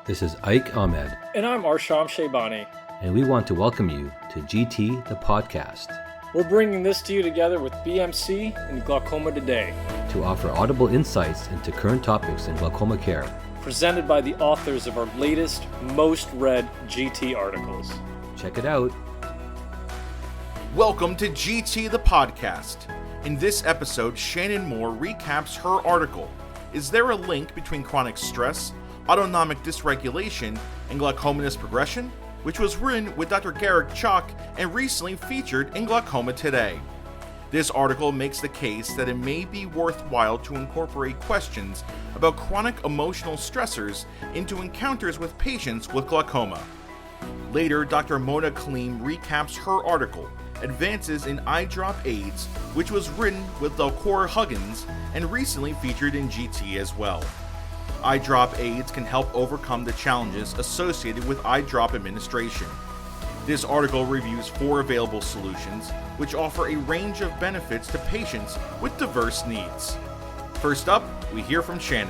This is Ike Ahmed. And I'm Arsham Shaybani. And we want to welcome you to GT, the podcast. We're bringing this to you together with BMC and Glaucoma Today, to offer audible insights into current topics in glaucoma care. Presented by the authors of our latest, most read GT articles. Check it out. Welcome to GT, the podcast. In this episode, Shannan Moore recaps her article, Is There a Link Between Chronic Stress, Autonomic Dysregulation, and Glaucomatous Progression?, which was written with Dr. Garrick Chak and recently featured in Glaucoma Today. This article makes the case that it may be worthwhile to incorporate questions about chronic emotional stressors into encounters with patients with glaucoma. Later, Dr. Mona Kaleem recaps her article, Advances in Eye Drop Aids, which was written with Delcora Huggins and recently featured in GT as well. Eye drop aids can help overcome the challenges associated with eye drop administration. This article reviews 4 available solutions, which offer a range of benefits to patients with diverse needs. First up, we hear from Shannan.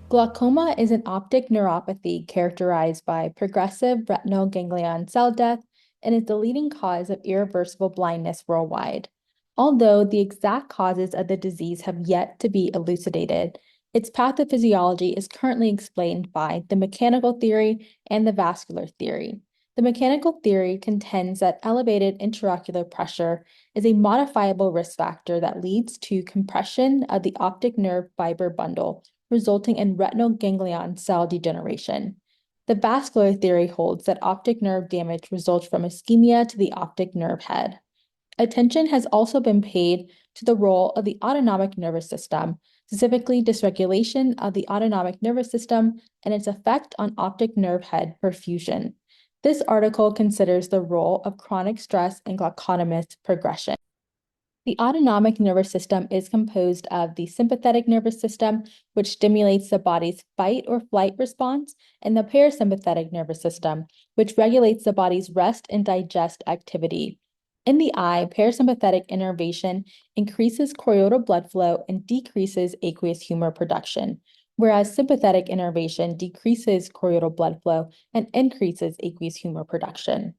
Glaucoma is an optic neuropathy characterized by progressive retinal ganglion cell death and is the leading cause of irreversible blindness worldwide. Although the exact causes of the disease have yet to be elucidated, its pathophysiology is currently explained by the mechanical theory and the vascular theory. The mechanical theory contends that elevated intraocular pressure is a modifiable risk factor that leads to compression of the optic nerve fiber bundle, resulting in retinal ganglion cell degeneration. The vascular theory holds that optic nerve damage results from ischemia to the optic nerve head. Attention has also been paid to the role of the autonomic nervous system, specifically dysregulation of the autonomic nervous system and its effect on optic nerve head perfusion. This article considers the role of chronic stress in glaucomatous progression. The autonomic nervous system is composed of the sympathetic nervous system, which stimulates the body's fight or flight response, and the parasympathetic nervous system, which regulates the body's rest and digest activity. In the eye, parasympathetic innervation increases choroidal blood flow and decreases aqueous humor production, whereas sympathetic innervation decreases choroidal blood flow and increases aqueous humor production.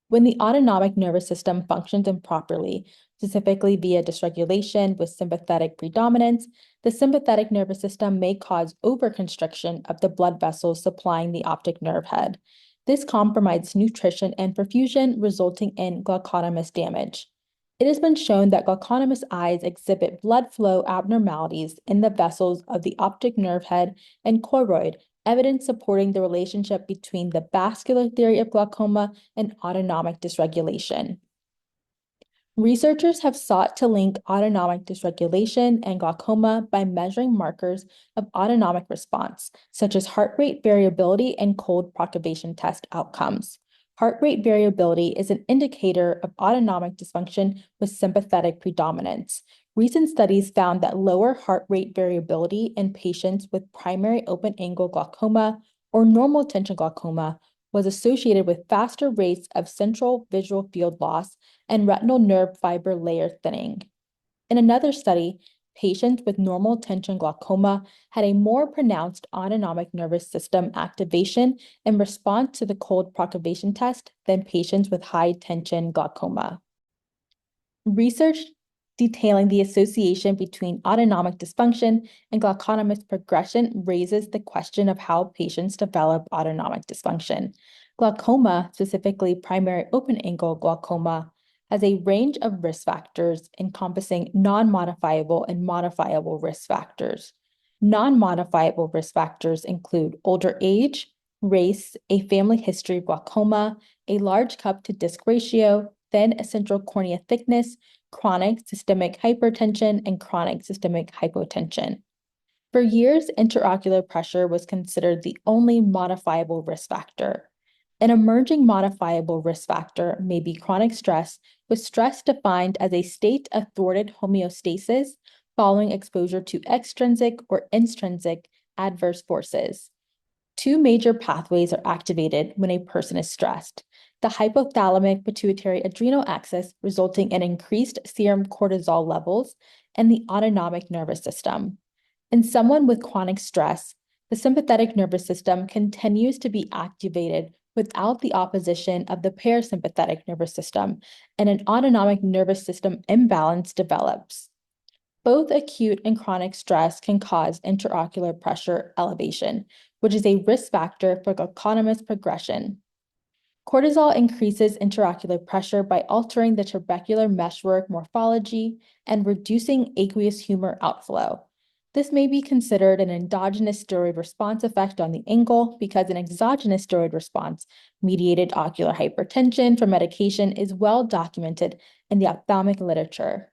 When the autonomic nervous system functions improperly, specifically via dysregulation with sympathetic predominance, the sympathetic nervous system may cause overconstriction of the blood vessels supplying the optic nerve head. This compromises nutrition and perfusion, resulting in glaucomatous damage. It has been shown that glaucomatous eyes exhibit blood flow abnormalities in the vessels of the optic nerve head and choroid, evidence supporting the relationship between the vascular theory of glaucoma and autonomic dysregulation. Researchers have sought to link autonomic dysregulation and glaucoma by measuring markers of autonomic response, such as heart rate variability and cold procavation test outcomes. Heart rate variability is an indicator of autonomic dysfunction with sympathetic predominance. Recent studies found that lower heart rate variability in patients with primary open-angle glaucoma or normal tension glaucoma was associated with faster rates of central visual field loss and retinal nerve fiber layer thinning. In another study, patients with normal tension glaucoma had a more pronounced autonomic nervous system activation in response to the cold procavation test than patients with high tension glaucoma. Research detailing the association between autonomic dysfunction and glaucomatous progression raises the question of how patients develop autonomic dysfunction. Glaucoma, specifically primary open-angle glaucoma, has a range of risk factors encompassing non-modifiable and modifiable risk factors. Non-modifiable risk factors include older age, race, a family history of glaucoma, a large cup to disc ratio, thin central cornea thickness, chronic systemic hypertension, and chronic systemic hypotension. For years, intraocular pressure was considered the only modifiable risk factor. An emerging modifiable risk factor may be chronic stress, with stress defined as a state of thwarted homeostasis following exposure to extrinsic or intrinsic adverse forces. Two major pathways are activated when a person is stressed: the hypothalamic pituitary adrenal axis, resulting in increased serum cortisol levels, and the autonomic nervous system. In someone with chronic stress, the sympathetic nervous system continues to be activated without the opposition of the parasympathetic nervous system, and an autonomic nervous system imbalance develops. Both acute and chronic stress can cause intraocular pressure elevation, which is a risk factor for glaucomatous progression. Cortisol increases intraocular pressure by altering the trabecular meshwork morphology and reducing aqueous humor outflow. This may be considered an endogenous steroid response effect on the angle because an exogenous steroid response, mediated ocular hypertension from medication, is well documented in the ophthalmic literature.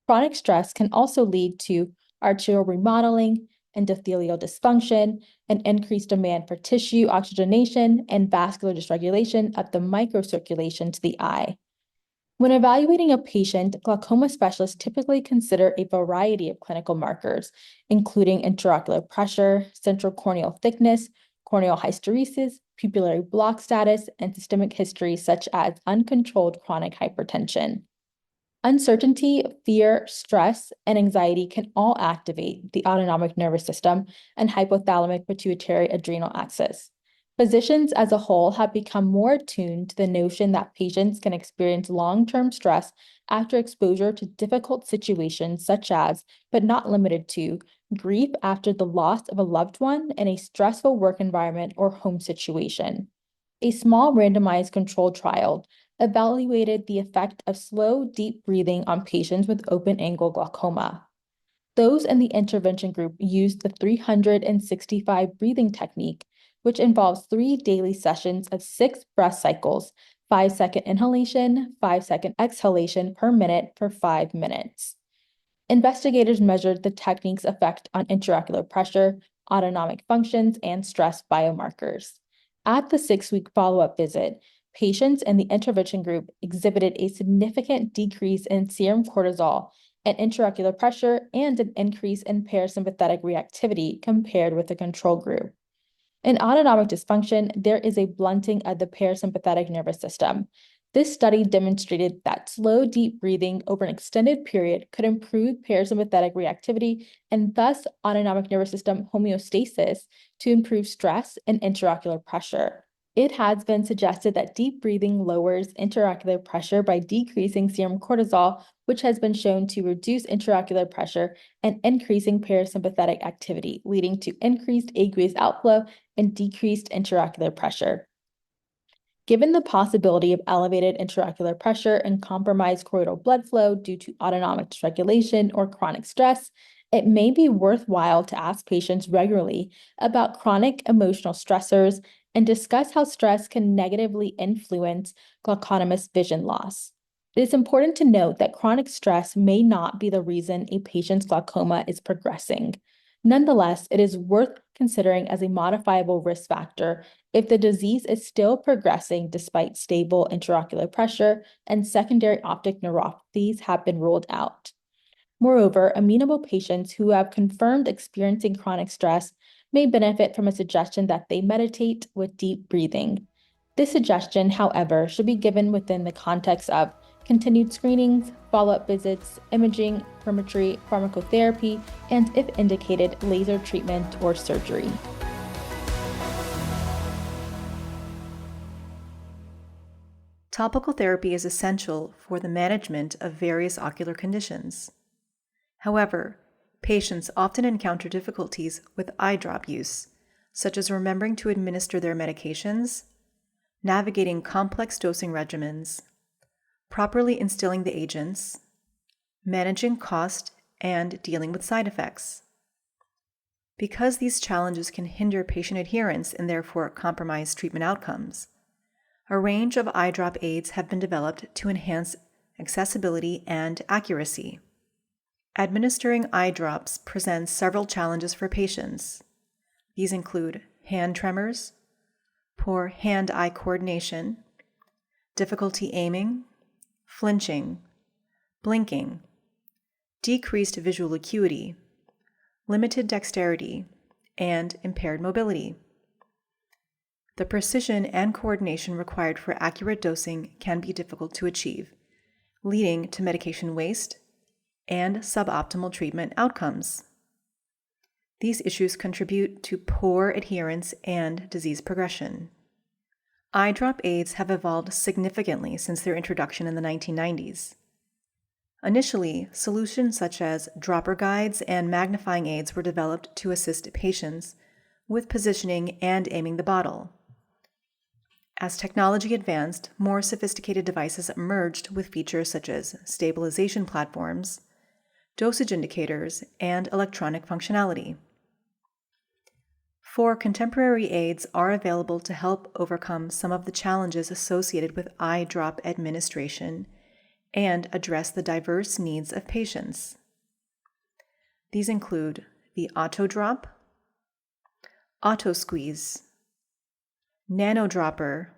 Chronic stress can also lead to arterial remodeling, endothelial dysfunction, and increased demand for tissue oxygenation and vascular dysregulation of the microcirculation to the eye. When evaluating a patient, glaucoma specialists typically consider a variety of clinical markers, including intraocular pressure, central corneal thickness, corneal hysteresis, pupillary block status, and systemic history such as uncontrolled chronic hypertension. Uncertainty, fear, stress, and anxiety can all activate the autonomic nervous system and hypothalamic pituitary adrenal axis. Physicians as a whole have become more attuned to the notion that patients can experience long-term stress after exposure to difficult situations such as, but not limited to, grief after the loss of a loved one in a stressful work environment or home situation. A small randomized controlled trial evaluated the effect of slow, deep breathing on patients with open-angle glaucoma. Those in the intervention group used the 365 breathing technique, which involves 3 daily sessions of 6 breath cycles, 5-second inhalation, 5-second exhalation per minute for 5 minutes. Investigators measured the technique's effect on intraocular pressure, autonomic functions, and stress biomarkers. At the 6-week follow-up visit, patients in the intervention group exhibited a significant decrease in serum cortisol and intraocular pressure and an increase in parasympathetic reactivity compared with the control group. In autonomic dysfunction, there is a blunting of the parasympathetic nervous system. This study demonstrated that slow, deep breathing over an extended period could improve parasympathetic reactivity and thus autonomic nervous system homeostasis to improve stress and intraocular pressure. It has been suggested that deep breathing lowers intraocular pressure by decreasing serum cortisol, which has been shown to reduce intraocular pressure and increasing parasympathetic activity, leading to increased aqueous outflow and decreased intraocular pressure. Given the possibility of elevated intraocular pressure and compromised choroidal blood flow due to autonomic dysregulation or chronic stress, it may be worthwhile to ask patients regularly about chronic emotional stressors and discuss how stress can negatively influence glaucomatous vision loss. It is important to note that chronic stress may not be the reason a patient's glaucoma is progressing. Nonetheless, it is worth considering as a modifiable risk factor if the disease is still progressing despite stable intraocular pressure and secondary optic neuropathies have been ruled out. Moreover, amenable patients who have confirmed experiencing chronic stress may benefit from a suggestion that they meditate with deep breathing. This suggestion, however, should be given within the context of continued screenings, follow-up visits, imaging, perimetry, pharmacotherapy, and if indicated, laser treatment or surgery. Topical therapy is essential for the management of various ocular conditions. However, patients often encounter difficulties with eye drop use, such as remembering to administer their medications, navigating complex dosing regimens, properly instilling the agents, managing cost, and dealing with side effects. Because these challenges can hinder patient adherence and therefore compromise treatment outcomes, a range of eye drop aids have been developed to enhance accessibility and accuracy. Administering eye drops presents several challenges for patients. These include hand tremors, poor hand-eye coordination, difficulty aiming, flinching, blinking, decreased visual acuity, limited dexterity, and impaired mobility. The precision and coordination required for accurate dosing can be difficult to achieve, leading to medication waste and suboptimal treatment outcomes. These issues contribute to poor adherence and disease progression. Eye drop aids have evolved significantly since their introduction in the 1990s. Initially, solutions such as dropper guides and magnifying aids were developed to assist patients with positioning and aiming the bottle. As technology advanced, more sophisticated devices emerged with features such as stabilization platforms, dosage indicators, and electronic functionality. 4 contemporary aids are available to help overcome some of the challenges associated with eye drop administration and address the diverse needs of patients. These include the Auto Drop, Auto Squeeze, Nano Dropper,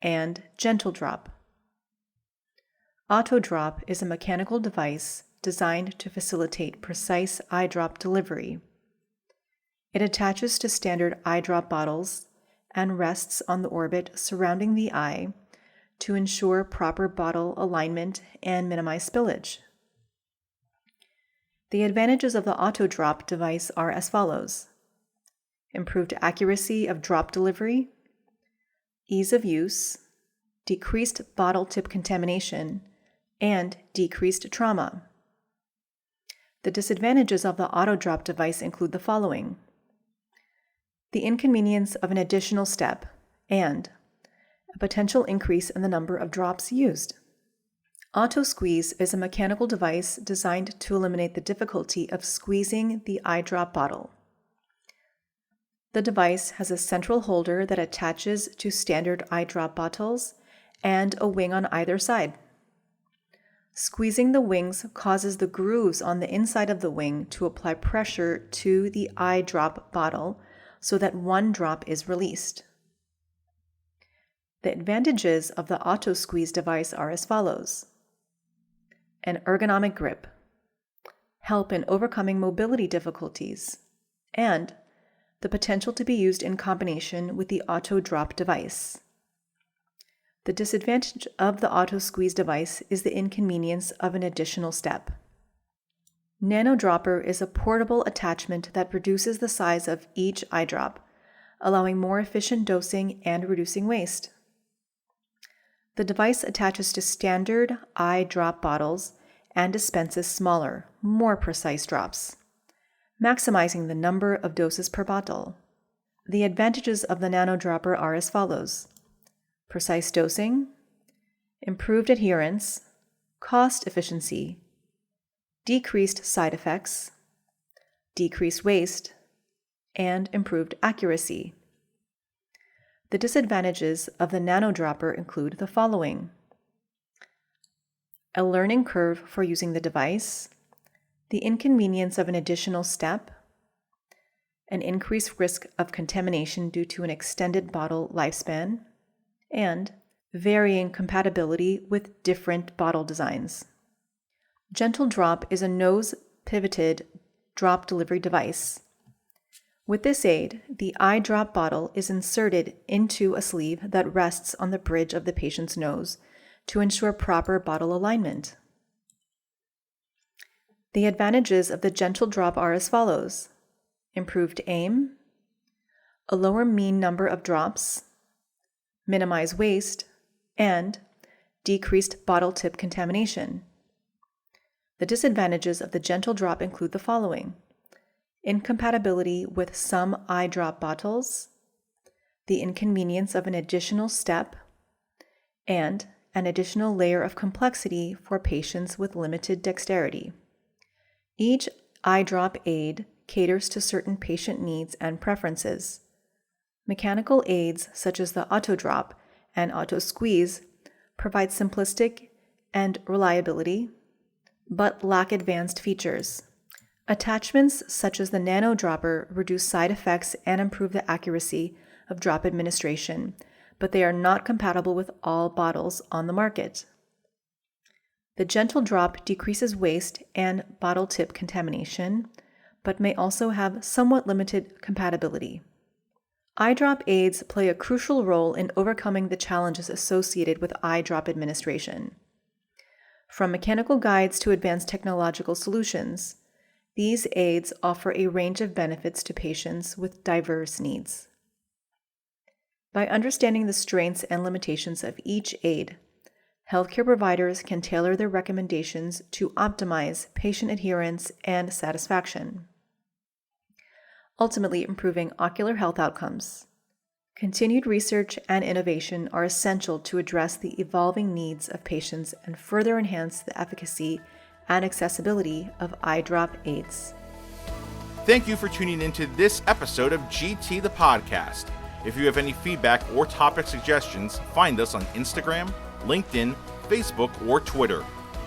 and Gentle Drop. Auto Drop is a mechanical device designed to facilitate precise eye drop delivery. It attaches to standard eye drop bottles and rests on the orbit surrounding the eye to ensure proper bottle alignment and minimize spillage. The advantages of the Auto Drop device are as follows: improved accuracy of drop delivery, ease of use, decreased bottle tip contamination, and decreased trauma. The disadvantages of the Auto Drop device include the following: the inconvenience of an additional step and a potential increase in the number of drops used. Auto Squeeze is a mechanical device designed to eliminate the difficulty of squeezing the eye drop bottle. The device has a central holder that attaches to standard eye drop bottles and a wing on either side. Squeezing the wings causes the grooves on the inside of the wing to apply pressure to the eye drop bottle so that one drop is released. The advantages of the Auto Squeeze device are as follows: an ergonomic grip, help in overcoming mobility difficulties, and the potential to be used in combination with the Auto Drop device. The disadvantage of the Auto Squeeze device is the inconvenience of an additional step. Nano Dropper is a portable attachment that reduces the size of each eye drop, allowing more efficient dosing and reducing waste. The device attaches to standard eye drop bottles and dispenses smaller, more precise drops, maximizing the number of doses per bottle. The advantages of the Nano Dropper are as follows: precise dosing, improved adherence, cost efficiency, decreased side effects, decreased waste, and improved accuracy. The disadvantages of the Nano Dropper include the following: a learning curve for using the device, the inconvenience of an additional step, an increased risk of contamination due to an extended bottle lifespan, and varying compatibility with different bottle designs. Gentle Drop is a nose-pivoted drop delivery device. With this aid, the eye drop bottle is inserted into a sleeve that rests on the bridge of the patient's nose to ensure proper bottle alignment. The advantages of the Gentle Drop are as follows: improved aim, a lower mean number of drops, minimize waste, and decreased bottle tip contamination. The disadvantages of the Gentle Drop include the following: incompatibility with some eye drop bottles, the inconvenience of an additional step, and an additional layer of complexity for patients with limited dexterity. Each eye drop aid caters to certain patient needs and preferences. Mechanical aids such as the Auto Drop and Auto Squeeze provide simplistic and reliability, but lack advanced features. Attachments such as the Nano Dropper reduce side effects and improve the accuracy of drop administration, but they are not compatible with all bottles on the market. The Gentle Drop decreases waste and bottle tip contamination, but may also have somewhat limited compatibility. Eye drop aids play a crucial role in overcoming the challenges associated with eye drop administration. From mechanical guides to advanced technological solutions, these aids offer a range of benefits to patients with diverse needs. By understanding the strengths and limitations of each aid, healthcare providers can tailor their recommendations to optimize patient adherence and satisfaction, ultimately improving ocular health outcomes. Continued research and innovation are essential to address the evolving needs of patients and further enhance the efficacy and accessibility of eye drop aids. Thank you for tuning into this episode of GT the Podcast. If you have any feedback or topic suggestions, find us on Instagram, LinkedIn, Facebook, or Twitter.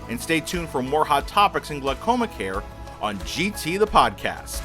And stay tuned for more hot topics in glaucoma care on GT the Podcast.